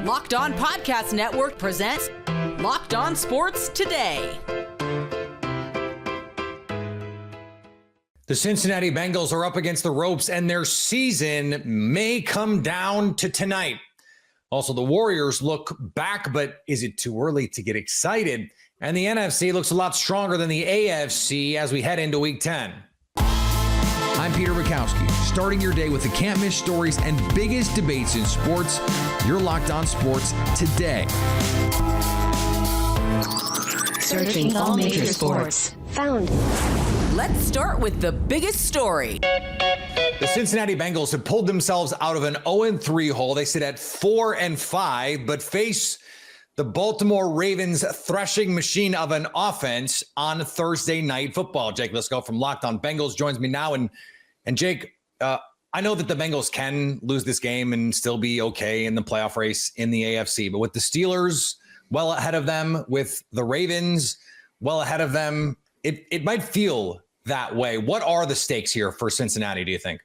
Locked On Podcast Network presents Locked On Sports Today. The Cincinnati Bengals are up against the ropes, and their season may come down to tonight. Also, the Warriors look back, but is it too early to get excited? And the NFC looks a lot stronger than the AFC as we head into Week 10. I'm Peter Bukowski, starting your day with the can't-miss stories and biggest debates in sports. You're Locked On Sports Today. Searching all major sports. Found. Let's start with the biggest story. The Cincinnati Bengals have pulled themselves out of an 0-3 hole. They sit at 4-5, but face the Baltimore Ravens threshing machine of an offense on Thursday Night Football. Jake Lisco from Locked On Bengals joins me now. And Jake, I know that the Bengals can lose this game and still be okay in the playoff race in the AFC, but with the Steelers well ahead of them, with the Ravens well ahead of them, it might feel that way. What are the stakes here for Cincinnati, do you think?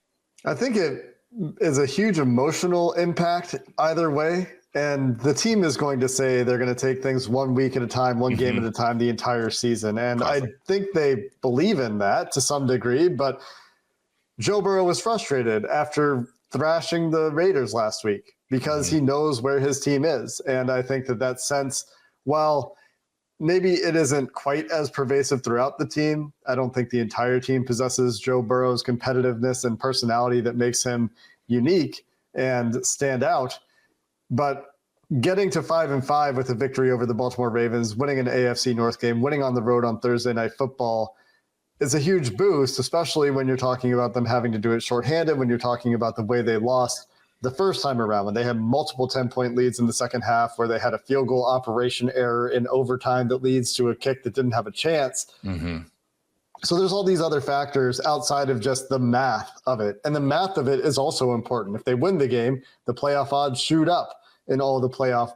I think it is a huge emotional impact either way. And the team is going to say they're going to take things 1 week at a time, one game at a time, the entire season. And I think they believe in that to some degree. But Joe Burrow was frustrated after thrashing the Raiders last week because he knows where his team is. And I think that sense, while maybe it isn't quite as pervasive throughout the team, I don't think the entire team possesses Joe Burrow's competitiveness and personality that makes him unique and stand out. But getting to 5-5 with a victory over the Baltimore Ravens, winning an AFC North game, winning on the road on Thursday Night Football is a huge boost, especially when you're talking about them having to do it shorthanded, when you're talking about the way they lost the first time around, when they had multiple 10-point leads in the second half, where they had a field goal operation error in overtime that leads to a kick that didn't have a chance. So there's all these other factors outside of just the math of it. And the math of it is also important. If they win the game, the playoff odds shoot up in all the playoff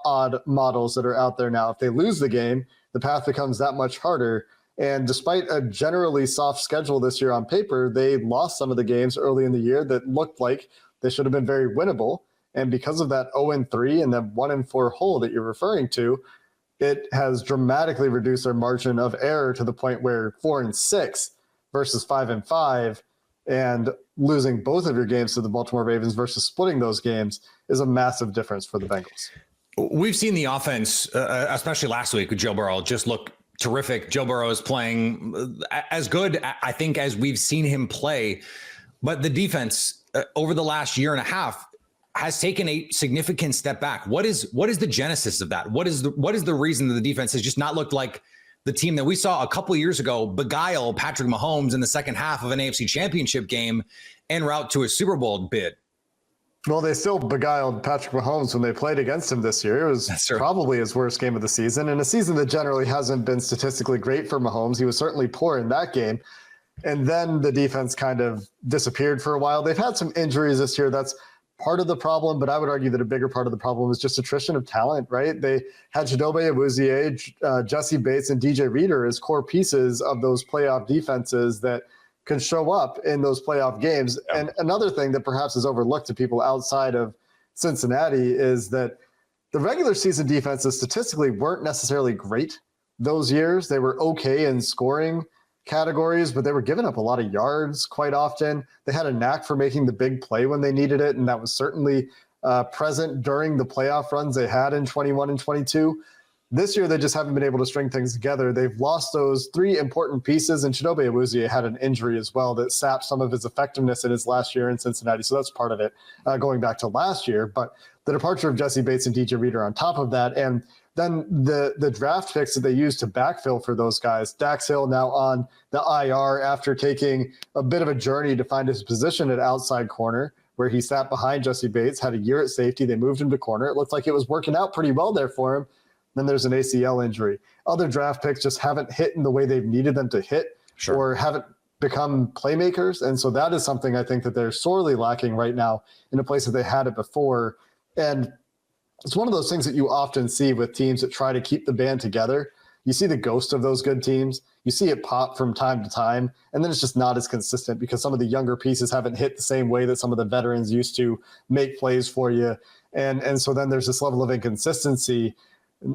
odd models that are out there now. If they lose the game, the path becomes that much harder. And despite a generally soft schedule this year on paper, they lost some of the games early in the year that looked like they should have been very winnable. And because of that 0-3 and that 1-4 hole that you're referring to, it has dramatically reduced their margin of error to the point where 4-6 versus 5-5 and losing both of your games to the Baltimore Ravens versus splitting those games is a massive difference for the Bengals. We've seen the offense, especially last week with Joe Burrow, just look terrific. Joe Burrow is playing as good, I think, as we've seen him play. But the defense over the last year and a half has taken a significant step back. What is the genesis of that? What is the reason that the defense has just not looked like the team that we saw a couple of years ago beguile Patrick Mahomes in the second half of an AFC Championship game en route to a Super Bowl bid? Well, they still beguiled Patrick Mahomes when they played against him this year. It was probably his worst game of the season, and a season that generally hasn't been statistically great for Mahomes. He was certainly poor in that game. And then the defense kind of disappeared for a while. They've had some injuries this year. That's part of the problem, but I would argue that a bigger part of the problem is just attrition of talent, right? They had Chidobe Awuzie, Jesse Bates, and DJ Reader as core pieces of those playoff defenses that can show up in those playoff games. Yeah. And another thing that perhaps is overlooked to people outside of Cincinnati is that the regular season defenses statistically weren't necessarily great those years. They were okay in scoring categories, but they were giving up a lot of yards quite often. They had a knack for making the big play when they needed it, and that was certainly present during the playoff runs they had in 21 and 22. This year, they just haven't been able to string things together. They've lost those three important pieces, and Chidobe Awuzie had an injury as well that sapped some of his effectiveness in his last year in Cincinnati, so that's part of it going back to last year. But the departure of Jesse Bates and DJ Reader on top of that, and then the draft picks that they used to backfill for those guys. Dax Hill now on the IR after taking a bit of a journey to find his position at outside corner, where he sat behind Jesse Bates, had a year at safety. They moved him to corner. It looked like it was working out pretty well there for him. Then there's an ACL injury. Other draft picks just haven't hit in the way they've needed them to hit or haven't become playmakers. And so that is something I think that they're sorely lacking right now in a place that they had it before. And it's one of those things that you often see with teams that try to keep the band together. you see the ghost of those good teams. You see it pop from time to time, and then it's just not as consistent because some of the younger pieces haven't hit the same way that some of the veterans used to make plays for you. And so then there's this level of inconsistency.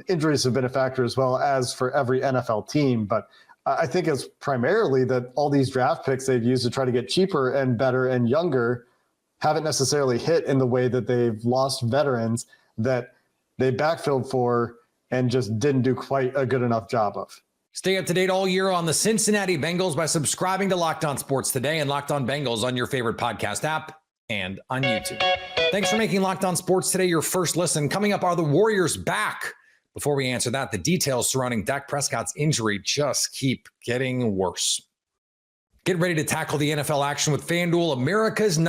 Injuries have been a factor as well as for every NFL team, but I think it's primarily that all these draft picks they've used to try to get cheaper and better and younger haven't necessarily hit in the way that they've lost veterans that they backfilled for and just didn't do quite a good enough job of. Stay up to date all year on the Cincinnati Bengals by subscribing to Locked On Sports Today and Locked On Bengals on your favorite podcast app and on YouTube. Thanks for making Locked On Sports Today your first listen. Coming up, are the Warriors back? Before we answer that, the details surrounding Dak Prescott's injury just keep getting worse. Get ready to tackle the NFL action with FanDuel, America's #1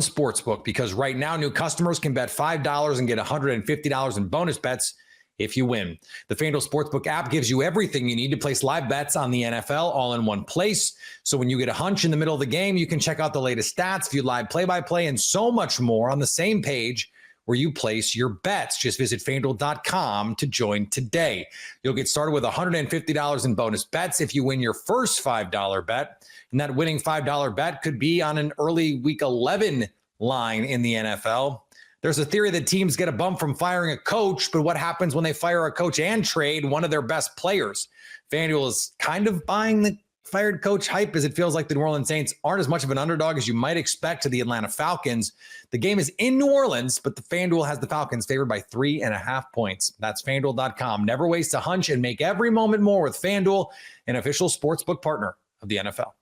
sportsbook, because right now new customers can bet $5 and get $150 in bonus bets if you win. The FanDuel Sportsbook app gives you everything you need to place live bets on the NFL all in one place. So when you get a hunch in the middle of the game, you can check out the latest stats, view live play-by-play, and so much more on the same page where you place your bets. Just visit FanDuel.com to join today. You'll get started with $150 in bonus bets if you win your first $5 bet. And that winning $5 bet could be on an early Week 11 line in the NFL. There's a theory that teams get a bump from firing a coach, but what happens when they fire a coach and trade one of their best players? FanDuel is kind of buying the fired coach hype, as it feels like the New Orleans Saints aren't as much of an underdog as you might expect to the Atlanta Falcons. The game is in New Orleans, but the FanDuel has the Falcons favored by 3.5 points. That's FanDuel.com. Never waste a hunch and make every moment more with FanDuel, an official sportsbook partner of the NFL.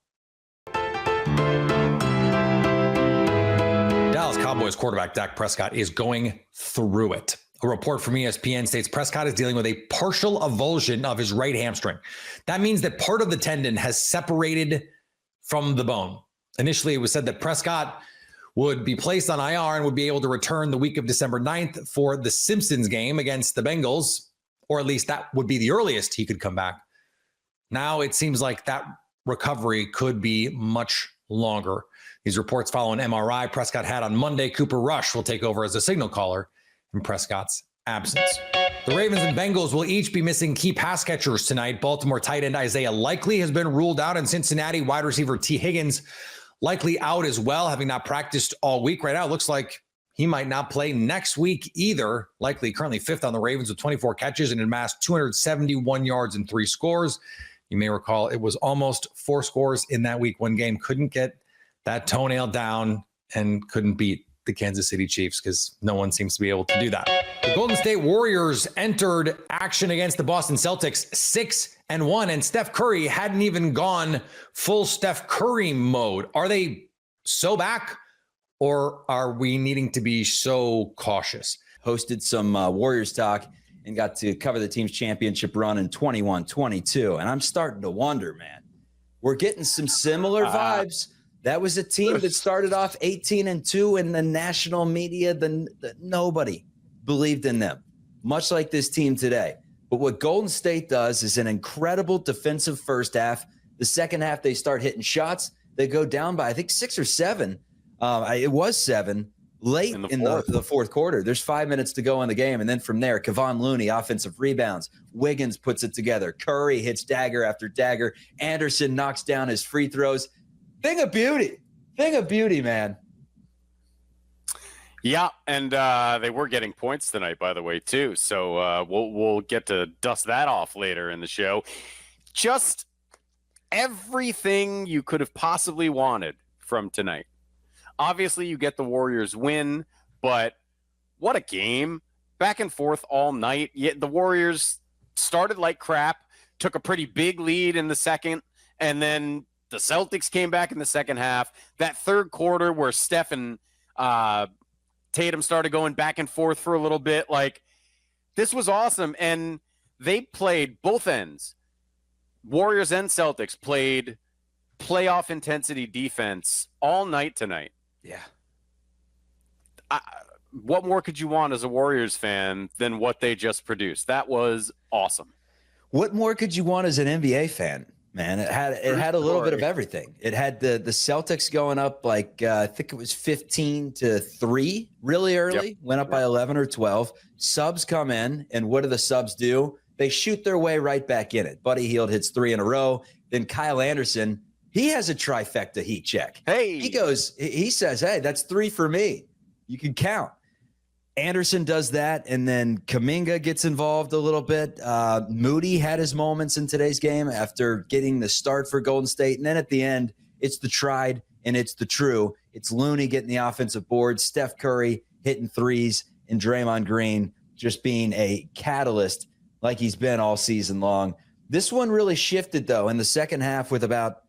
Dallas Cowboys quarterback Dak Prescott is going through it. A report from ESPN states Prescott is dealing with a partial avulsion of his right hamstring. That means that part of the tendon has separated from the bone. Initially, it was said that Prescott would be placed on IR and would be able to return the week of December 9th for the Simpsons game against the Bengals, or at least that would be the earliest he could come back. Now it seems like that recovery could be much longer. These reports follow an MRI Prescott had on Monday. Cooper Rush will take over as a signal caller in Prescott's absence. The Ravens and Bengals will each be missing key pass catchers tonight. Baltimore tight end Isaiah Likely has been ruled out, and Cincinnati wide receiver T. Higgins likely out as well, having not practiced all week. Right now, it looks like he might not play next week either. Likely currently fifth on the Ravens with 24 catches and amassed 271 yards and 3 scores. You may recall it was almost 4 scores in that week. One game couldn't get that toenail down and couldn't beat the Kansas City Chiefs because no one seems to be able to do that. The Golden State Warriors entered action against the Boston Celtics 6-1, and Steph Curry hadn't even gone full Steph Curry mode. Are they so back, or are we needing to be so cautious? Hosted some Warriors talk and got to cover the team's championship run in 21-22, and I'm starting to wonder, man, we're getting some similar vibes. That was a team that started off 18-2 in the national media. Nobody believed in them, much like this team today. But what Golden State does is an incredible defensive first half. The second half, they start hitting shots. They go down by, I think, 6 or 7. It was 7 late in the fourth quarter. There's 5 minutes to go in the game. And then from there, Kevon Looney, offensive rebounds. Wiggins puts it together. Curry hits dagger after dagger. Anderson knocks down his free throws. Thing of beauty, man. Yeah, and they were getting points tonight, by the way, too. So we'll get to dust that off later in the show. Just everything you could have possibly wanted from tonight. Obviously, you get the Warriors win, but what a game. Back and forth all night. Yet the Warriors started like crap, took a pretty big lead in the second, and then the Celtics came back in the second half. That third quarter where Steph and Tatum started going back and forth for a little bit. Like, this was awesome. And they played both ends. Warriors and Celtics played playoff intensity defense all night tonight. Yeah. What more could you want as a Warriors fan than what they just produced? That was awesome. What more could you want as an NBA fan? Man, it had a little bit of everything. It had the Celtics going up like I think it was 15-3 really early, went up by 11 or 12. Subs come in, and what do the subs do? They shoot their way right back in it. Buddy Hield hits 3 in a row. Then Kyle Anderson, he has a trifecta heat check. Hey, he says, hey, that's 3 for me. You can count. Anderson does that, and then Kuminga gets involved a little bit. Moody had his moments in today's game after getting the start for Golden State. And then at the end, it's the tried and it's the true. It's Looney getting the offensive board, Steph Curry hitting threes, and Draymond Green just being a catalyst like he's been all season long. This one really shifted, though, in the second half with about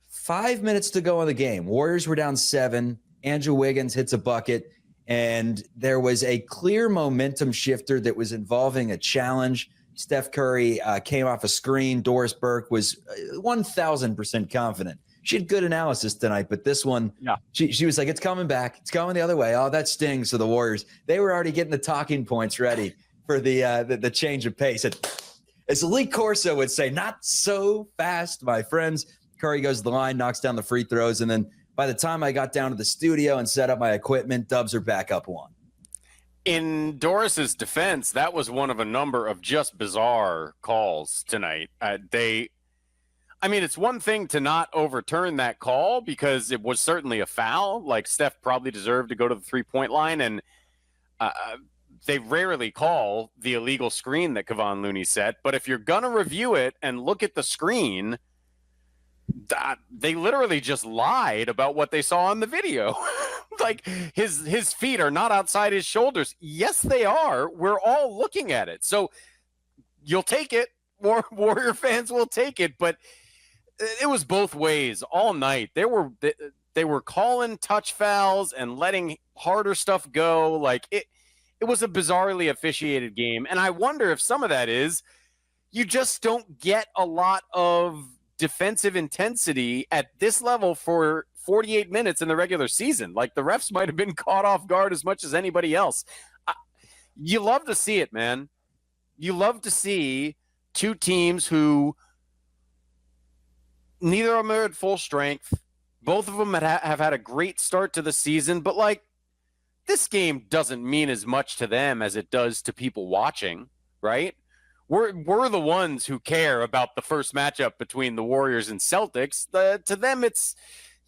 5 minutes to go in the game. Warriors were down 7. Andrew Wiggins hits a bucket. And there was a clear momentum shifter that was involving a challenge. Steph Curry came off a screen. Doris Burke was 1,000% confident. She had good analysis tonight, but this one, she was like, it's coming back. It's coming the other way. Oh, that stings to the Warriors. They were already getting the talking points ready for the change of pace. As Lee Corso would say, not so fast, my friends. Curry goes to the line, knocks down the free throws, and then by the time I got down to the studio and set up my equipment, Dubs are back up 1. In Doris's defense, that was one of a number of just bizarre calls tonight. It's one thing to not overturn that call because it was certainly a foul. Like, Steph probably deserved to go to the 3-point line, and they rarely call the illegal screen that Kevon Looney set. But if you're going to review it and look at the screen, they literally just lied about what they saw on the video. Like, his feet are not outside his shoulders. Yes, they are. We're all looking at it. So you'll take it. Warrior fans will take it. But it was both ways all night. They were calling touch fouls and letting harder stuff go. Like, it was a bizarrely officiated game. And I wonder if some of that is you just don't get a lot of defensive intensity at this level for 48 minutes in the regular season. Like, the refs might have been caught off guard as much as anybody else. You love to see it, man. You love to see two teams who neither of them are at full strength. Both of them have had a great start to the season, but like, this game doesn't mean as much to them as it does to people watching, right? We're the ones who care about the first matchup between the Warriors and Celtics. To them, it's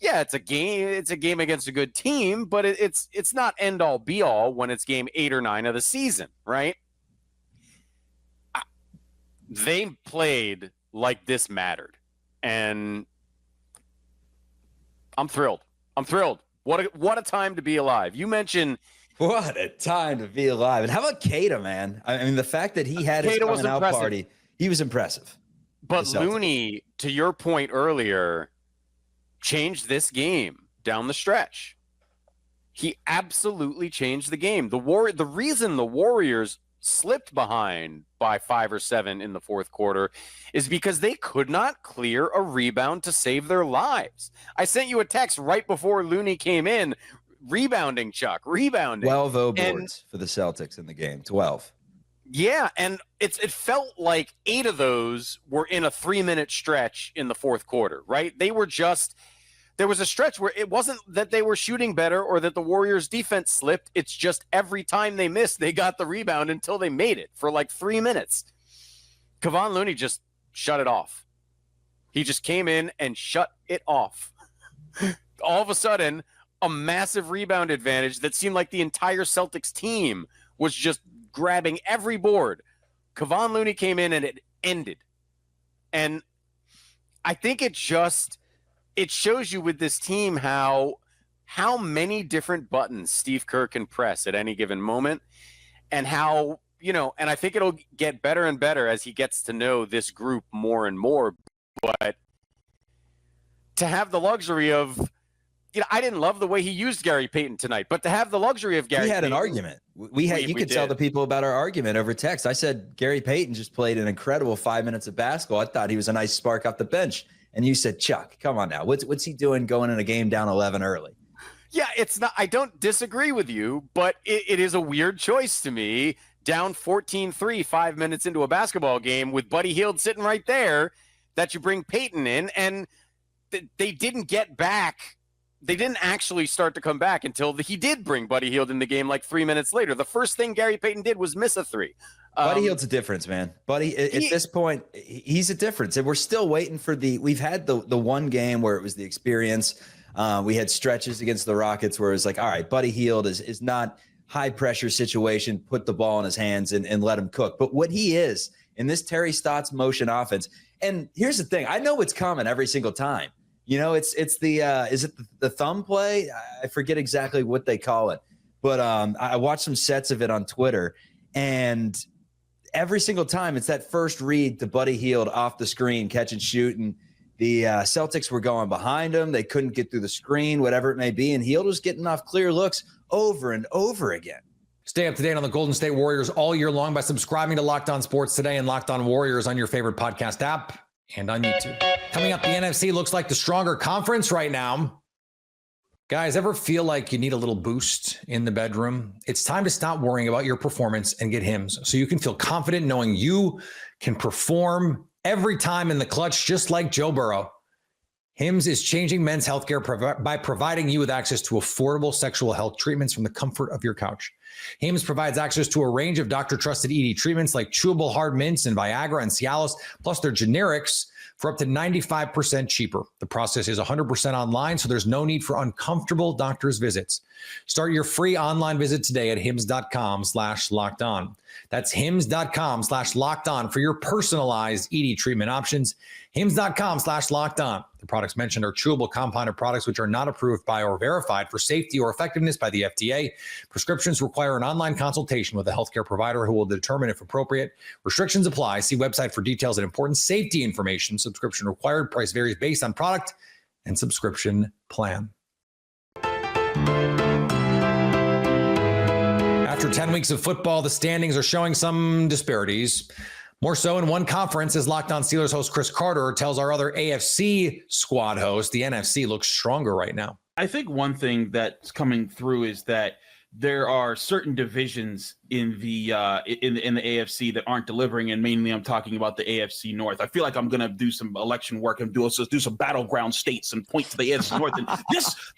a game. It's a game against a good team, but it's not end all be all when it's game 8 or 9 of the season, right? They played like this mattered, and I'm thrilled. What a time to be alive. You mentioned. What a time to be alive. And how about Keita, man? I mean, the fact that he had his coming out party, he was impressive. But Looney, to your point earlier, changed this game down the stretch. He absolutely changed the game. The reason the Warriors slipped behind by 5 or 7 in the fourth quarter is because they could not clear a rebound to save their lives. I sent you a text right before Looney came in. Rebounding, Chuck. 12 boards for the Celtics in the game. 12. Yeah, and it felt like 8 of those were in a 3-minute stretch in the fourth quarter, right? There was a stretch where it wasn't that they were shooting better or that the Warriors' defense slipped. It's just every time they missed, they got the rebound until they made it for like 3 minutes. Kevon Looney just shut it off. He just came in and shut it off. All of a sudden, a massive rebound advantage that seemed like the entire Celtics team was just grabbing every board. Kevon Looney came in and it ended. And I think it shows you with this team how many different buttons Steve Kerr can press at any given moment, and how, and I think it'll get better and better as he gets to know this group more and more. But to have the luxury of, I didn't love the way he used Gary Payton tonight, but to have the luxury of Gary Payton. We had an argument. You could tell the people about our argument over text. I said Gary Payton just played an incredible 5 minutes of basketball. I thought he was a nice spark off the bench. And you said, Chuck, come on now. What's he doing going in a game down 11 early? Yeah, it's not. I don't disagree with you, but it is a weird choice to me. Down 14-3, 5 minutes into a basketball game with Buddy Hield sitting right there, that you bring Payton in, and they didn't get back. They didn't actually start to come back until he did bring Buddy Hield in the game like 3 minutes later. The first thing Gary Payton did was miss a 3. Buddy Hield's a difference, man. Buddy, at this point, he's a difference. And we're still waiting for we've had the one game where it was the experience. We had stretches against the Rockets where it was like, all right, Buddy Hield is not high pressure situation, put the ball in his hands and let him cook. But what he is in this Terry Stotts motion offense, and here's the thing, I know it's coming every single time. You know, it's the is it the thumb play? I forget exactly what they call it. But I watched some sets of it on Twitter, and every single time it's that first read to Buddy Hield off the screen, catch and shoot, and the Celtics were going behind him. They couldn't get through the screen, whatever it may be, and Hield was getting off clear looks over and over again. Stay up to date on the Golden State Warriors all year long by subscribing to Locked On Sports Today and Locked On Warriors on your favorite podcast app and on YouTube. Coming up, the NFC looks like the stronger conference right now. Guys, ever feel like you need a little boost in the bedroom? It's time to stop worrying about your performance and get Hims so you can feel confident knowing you can perform every time in the clutch, just like Joe Burrow. Hims is changing men's healthcare by providing you with access to affordable sexual health treatments from the comfort of your couch. Hims provides access to a range of doctor-trusted ED treatments like chewable hard mints and Viagra and Cialis, plus their generics for up to 95% cheaper. The process is 100% online, so there's no need for uncomfortable doctor's visits. Start your free online visit today at hims.com/lockedon. That's hims.com/lockedon for your personalized ED treatment options. hims.com/lockedon. The products mentioned are chewable compounded products which are not approved by or verified for safety or effectiveness by the FDA. Prescriptions require an online consultation with a healthcare provider who will determine if appropriate. Restrictions apply. See website for details and important safety information. Subscription required. Price varies based on product and subscription plan. After 10 weeks of football, the standings are showing some disparities. More so in one conference, as Locked On Steelers host Chris Carter tells our other AFC squad host, the NFC looks stronger right now. I think one thing that's coming through is that there are certain divisions in the AFC that aren't delivering, and mainly I'm talking about the AFC North. I feel like I'm going to do some election work and do some battleground states and point to the AFC North. And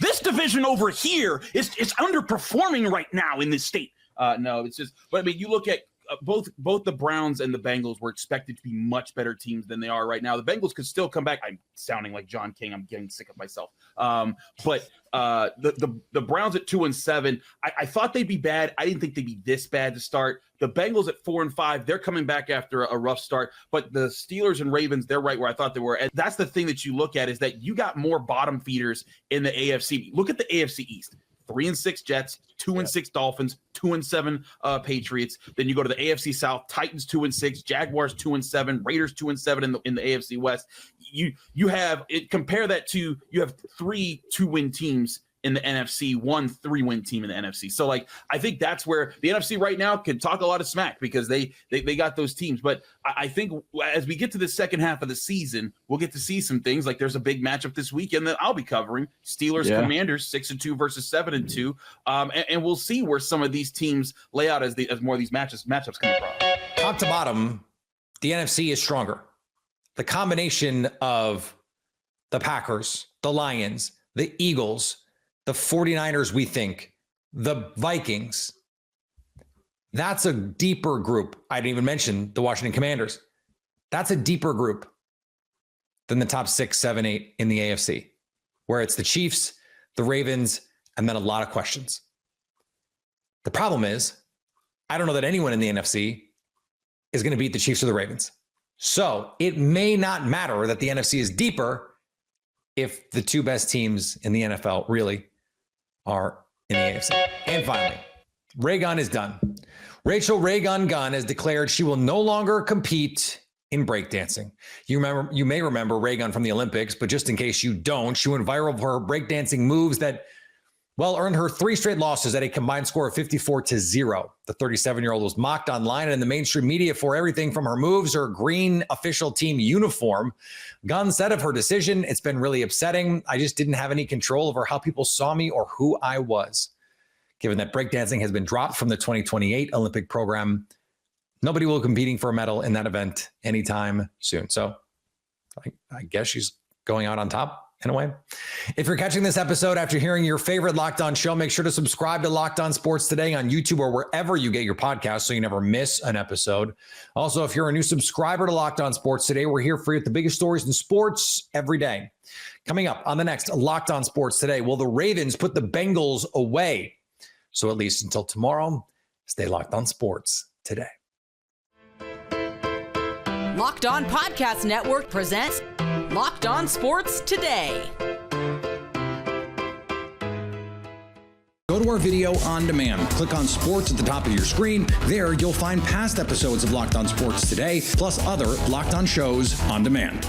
this division over here is underperforming right now in this state. No, it's just, but I mean, you look at both the Browns and the Bengals were expected to be much better teams than they are right now. The Bengals could still come back. I'm sounding like John King. I'm getting sick of myself. But the Browns at 2-7, I thought they'd be bad. I didn't think they'd be this bad to start. The Bengals at 4-5, they're coming back after a rough start. But the Steelers and Ravens, they're right where I thought they were. And that's the thing that you look at, is that you got more bottom feeders in the AFC. Look at the AFC East. 3-6 Jets, 2-6 Dolphins, 2-7 Patriots. Then you go to the AFC South, Titans 2-6, Jaguars 2-7, Raiders 2-7 in the AFC West. You have it. Compare that to, you have 3 2-win teams in the NFC, 1 3-win team in the NFC. So like, I think that's where the NFC right now can talk a lot of smack, because they got those teams. But I think as we get to the second half of the season, we'll get to see some things. Like there's a big matchup this weekend that I'll be covering, Steelers Commanders 6-2 versus 7-2. And we'll see where some of these teams lay out as more of these matchups come across. Top to bottom, the NFC is stronger. The combination of the Packers, the Lions, the Eagles, the 49ers, we think, the Vikings, that's a deeper group. I didn't even mention the Washington Commanders. That's a deeper group than the top 6, 7, 8 in the AFC, where it's the Chiefs, the Ravens, and then a lot of questions. The problem is, I don't know that anyone in the NFC is going to beat the Chiefs or the Ravens. So it may not matter that the NFC is deeper if the two best teams in the NFL really are in the AFC. And finally, Ray Gunn is done. Rachel Ray Gunn has declared she will no longer compete in breakdancing. You may remember Ray Gunn from the Olympics, but just in case you don't, she went viral for her breakdancing moves that, well, earned her 3 straight losses at a combined score of 54-0. The 37-year-old was mocked online and in the mainstream media for everything from her moves, her green official team uniform. Gunn said of her decision, "It's been really upsetting. I just didn't have any control over how people saw me or who I was." Given that breakdancing has been dropped from the 2028 Olympic program, nobody will be competing for a medal in that event anytime soon. So I guess she's going out on top. in a way. If you're catching this episode after hearing your favorite Locked On show, make sure to subscribe to Locked On Sports Today on YouTube or wherever you get your podcasts so you never miss an episode. Also, if you're a new subscriber to Locked On Sports Today, we're here for you with the biggest stories in sports every day. Coming up on the next Locked On Sports Today, will the Ravens put the Bengals away? So at least until tomorrow, stay locked on sports today. Locked On Podcast Network presents Locked On Sports Today. Go to our video on demand. Click on sports at the top of your screen. There, you'll find past episodes of Locked On Sports Today, plus other Locked On shows on demand.